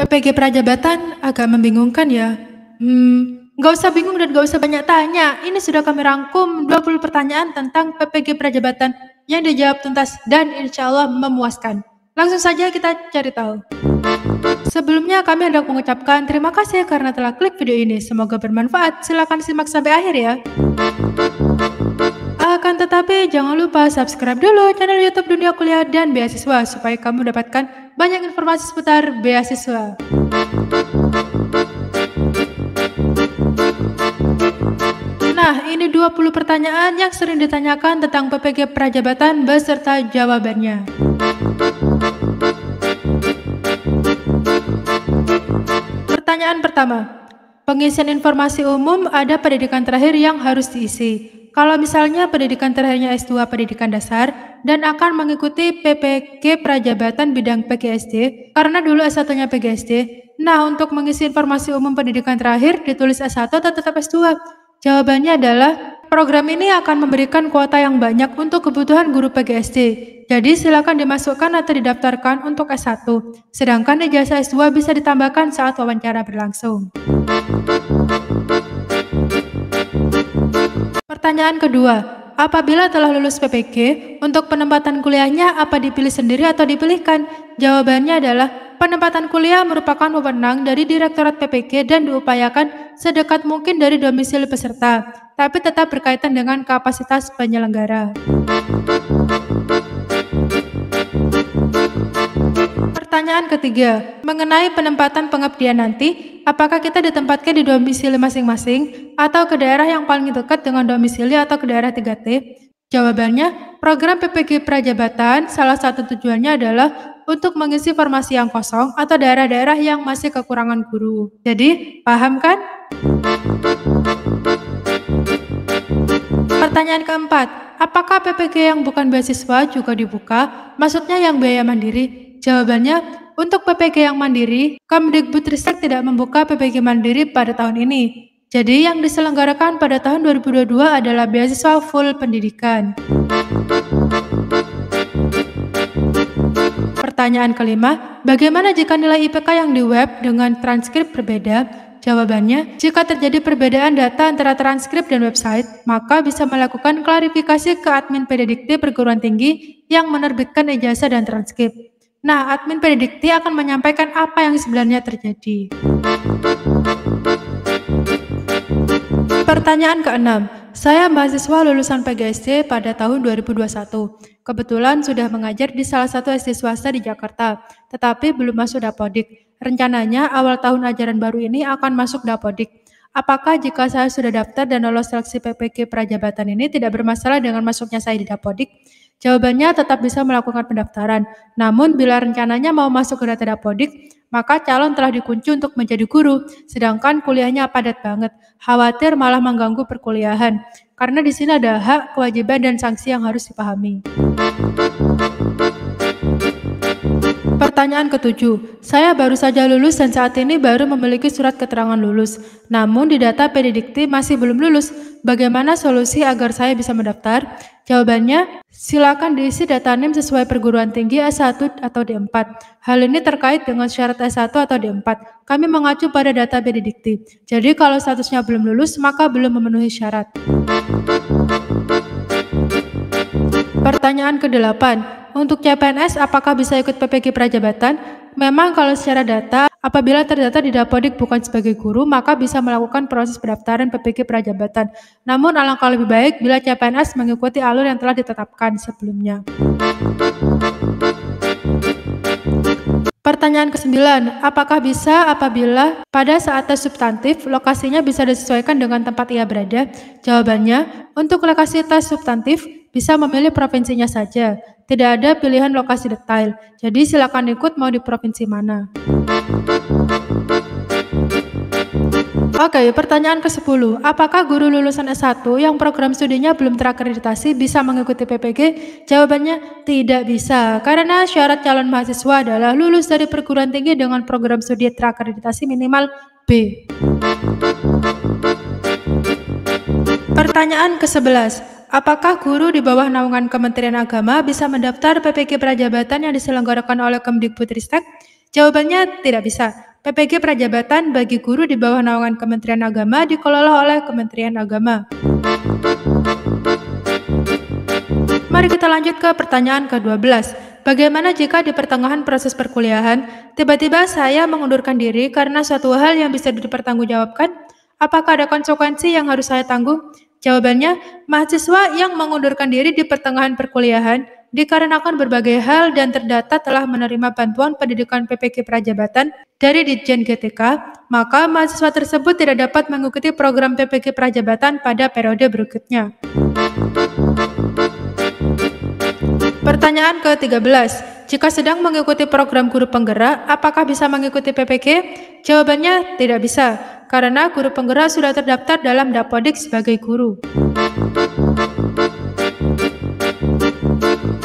PPG Prajabatan agak membingungkan ya. Nggak usah bingung dan nggak usah banyak tanya. Ini sudah kami rangkum 20 pertanyaan tentang PPG Prajabatan yang dijawab tuntas dan insya Allah memuaskan. Langsung saja kita cari tahu. Sebelumnya kami hendak mengucapkan terima kasih karena telah klik video ini. Semoga bermanfaat. Silakan simak sampai akhir ya. Akan tetapi jangan lupa subscribe dulu channel YouTube Dunia Kuliah dan Beasiswa supaya kamu mendapatkan banyak informasi seputar beasiswa. Nah, ini 20 pertanyaan yang sering ditanyakan tentang PPG Prajabatan beserta jawabannya. Pertanyaan pertama, pengisian informasi umum ada pendidikan terakhir yang harus diisi. Kalau misalnya pendidikan terakhirnya S2 Pendidikan Dasar dan akan mengikuti PPG Prajabatan bidang PGSD karena dulu S1-nya PGSD. Nah, untuk mengisi informasi umum pendidikan terakhir ditulis S1 atau tetap S2? Jawabannya adalah program ini akan memberikan kuota yang banyak untuk kebutuhan guru PGSD. Jadi silakan dimasukkan atau didaftarkan untuk S1. Sedangkan ijazah S2 bisa ditambahkan saat wawancara berlangsung. Pertanyaan kedua, apabila telah lulus PPG, untuk penempatan kuliahnya apa dipilih sendiri atau dipilihkan? Jawabannya adalah penempatan kuliah merupakan wewenang dari Direktorat PPG dan diupayakan sedekat mungkin dari domisili peserta, tapi tetap berkaitan dengan kapasitas penyelenggara. Pertanyaan ketiga, mengenai penempatan pengabdian nanti, apakah kita ditempatkan di domisili masing-masing atau ke daerah yang paling dekat dengan domisili atau ke daerah 3T? Jawabannya, program PPG Prajabatan salah satu tujuannya adalah untuk mengisi formasi yang kosong atau daerah-daerah yang masih kekurangan guru. Jadi, paham kan? Pertanyaan keempat, apakah PPG yang bukan beasiswa juga dibuka? Maksudnya yang biaya mandiri? Jawabannya, untuk PPG yang mandiri, Kemdikbudristek tidak membuka PPG mandiri pada tahun ini. Jadi yang diselenggarakan pada tahun 2022 adalah beasiswa full pendidikan. Pertanyaan kelima, bagaimana jika nilai IPK yang di web dengan transkrip berbeda? Jawabannya, jika terjadi perbedaan data antara transkrip dan website, maka bisa melakukan klarifikasi ke admin PDDikti perguruan tinggi yang menerbitkan ijazah dan transkrip. Nah, admin PDDikti akan menyampaikan apa yang sebenarnya terjadi. Pertanyaan keenam, saya mahasiswa lulusan PGSD pada tahun 2021. Kebetulan sudah mengajar di salah satu SD swasta di Jakarta, tetapi belum masuk Dapodik. Rencananya awal tahun ajaran baru ini akan masuk Dapodik. Apakah jika saya sudah daftar dan lolos seleksi PPG Prajabatan ini tidak bermasalah dengan masuknya saya di Dapodik? Jawabannya tetap bisa melakukan pendaftaran. Namun bila rencananya mau masuk ke data Dapodik, maka calon telah dikunci untuk menjadi guru, sedangkan kuliahnya padat banget. Khawatir malah mengganggu perkuliahan. Karena di sini ada hak, kewajiban, dan sanksi yang harus dipahami. Pertanyaan ketujuh, saya baru saja lulus dan saat ini baru memiliki surat keterangan lulus. Namun di data PDDikti masih belum lulus. Bagaimana solusi agar saya bisa mendaftar? Jawabannya, silakan diisi data NIM sesuai perguruan tinggi S1 atau D4. Hal ini terkait dengan syarat S1 atau D4. Kami mengacu pada data PDDikti. Jadi kalau statusnya belum lulus, maka belum memenuhi syarat. Pertanyaan ke-8, untuk CPNS apakah bisa ikut PPG Prajabatan? Memang kalau secara data, apabila terdata di Dapodik bukan sebagai guru, maka bisa melakukan proses pendaftaran PPG Prajabatan. Namun alangkah lebih baik bila CPNS mengikuti alur yang telah ditetapkan sebelumnya. Pertanyaan ke-9, apakah bisa apabila pada saat tes substantif lokasinya bisa disesuaikan dengan tempat ia berada? Jawabannya, untuk lokasi tes substantif bisa memilih provinsinya saja. Tidak ada pilihan lokasi detail. Jadi silakan ikut mau di provinsi mana. Oke, pertanyaan ke-10. Apakah guru lulusan S1 yang program studinya belum terakreditasi bisa mengikuti PPG? Jawabannya tidak bisa, karena syarat calon mahasiswa adalah lulus dari perguruan tinggi dengan program studi terakreditasi minimal B. Pertanyaan ke-11. Apakah guru di bawah naungan Kementerian Agama bisa mendaftar PPG Prajabatan yang diselenggarakan oleh Kemdikbudristek? Jawabannya tidak bisa. PPG Prajabatan bagi guru di bawah naungan Kementerian Agama dikelola oleh Kementerian Agama. Mari kita lanjut ke pertanyaan ke-12. Bagaimana jika di pertengahan proses perkuliahan, tiba-tiba saya mengundurkan diri karena suatu hal yang bisa dipertanggungjawabkan? Apakah ada konsekuensi yang harus saya tanggung? Jawabannya, mahasiswa yang mengundurkan diri di pertengahan perkuliahan dikarenakan berbagai hal dan terdata telah menerima bantuan pendidikan PPG Prajabatan dari Ditjen GTK, maka mahasiswa tersebut tidak dapat mengikuti program PPG Prajabatan pada periode berikutnya. Pertanyaan ke-13. Jika sedang mengikuti program guru penggerak, apakah bisa mengikuti PPG? Jawabannya tidak bisa, karena guru penggerak sudah terdaftar dalam Dapodik sebagai guru.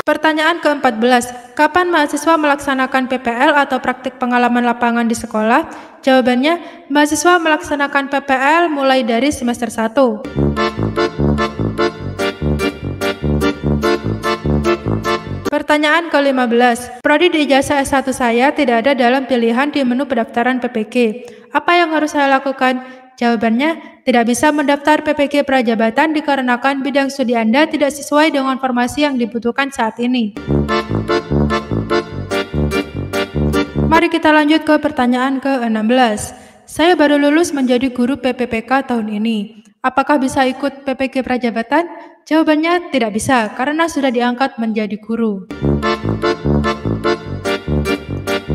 Pertanyaan ke-14. Kapan mahasiswa melaksanakan PPL atau praktik pengalaman lapangan di sekolah? Jawabannya, mahasiswa melaksanakan PPL mulai dari semester 1. Pertanyaan ke-15. Prodi di ijazah S1 saya tidak ada dalam pilihan di menu pendaftaran PPG. Apa yang harus saya lakukan? Jawabannya, tidak bisa mendaftar PPG Prajabatan dikarenakan bidang studi Anda tidak sesuai dengan formasi yang dibutuhkan saat ini. Mari kita lanjut ke pertanyaan ke-16. Saya baru lulus menjadi guru PPPK tahun ini. Apakah bisa ikut PPG Prajabatan? Jawabannya tidak bisa, karena sudah diangkat menjadi guru.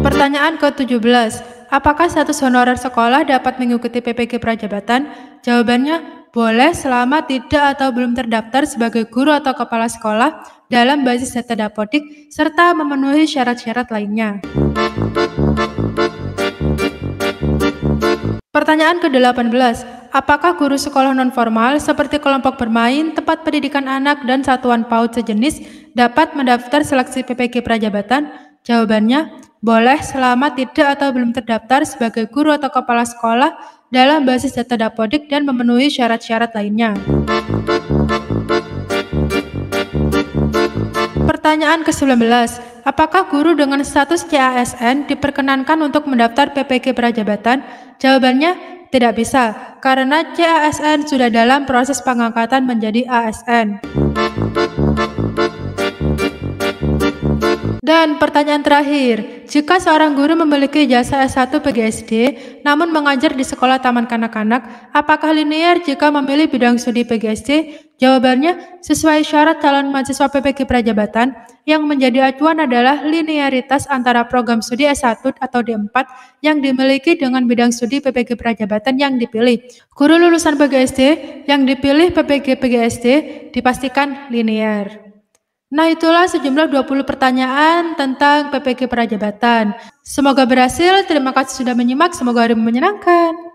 Pertanyaan ke-17. Apakah status honorer sekolah dapat mengikuti PPG Prajabatan? Jawabannya, boleh selama tidak atau belum terdaftar sebagai guru atau kepala sekolah dalam basis data Dapodik, serta memenuhi syarat-syarat lainnya. Pertanyaan ke-18. Apakah guru sekolah non-formal seperti kelompok bermain, tempat pendidikan anak, dan satuan PAUD sejenis dapat mendaftar seleksi PPG Prajabatan? Jawabannya, boleh selama tidak atau belum terdaftar sebagai guru atau kepala sekolah dalam basis data Dapodik dan memenuhi syarat-syarat lainnya. Pertanyaan ke-19. Apakah guru dengan status CASN diperkenankan untuk mendaftar PPG Prajabatan? Jawabannya, tidak bisa, karena CASN sudah dalam proses pengangkatan menjadi ASN. Dan pertanyaan terakhir, jika seorang guru memiliki ijazah S1 PGSD, namun mengajar di sekolah taman kanak-kanak, apakah linear jika memilih bidang studi PGSD? Jawabannya, sesuai syarat calon mahasiswa PPG Prajabatan, yang menjadi acuan adalah linearitas antara program studi S1 atau D4 yang dimiliki dengan bidang studi PPG Prajabatan yang dipilih. Guru lulusan PGSD yang dipilih PPG PGSD dipastikan linear. Nah, itulah sejumlah 20 pertanyaan tentang PPG Prajabatan. Semoga berhasil, terima kasih sudah menyimak, semoga hari menyenangkan.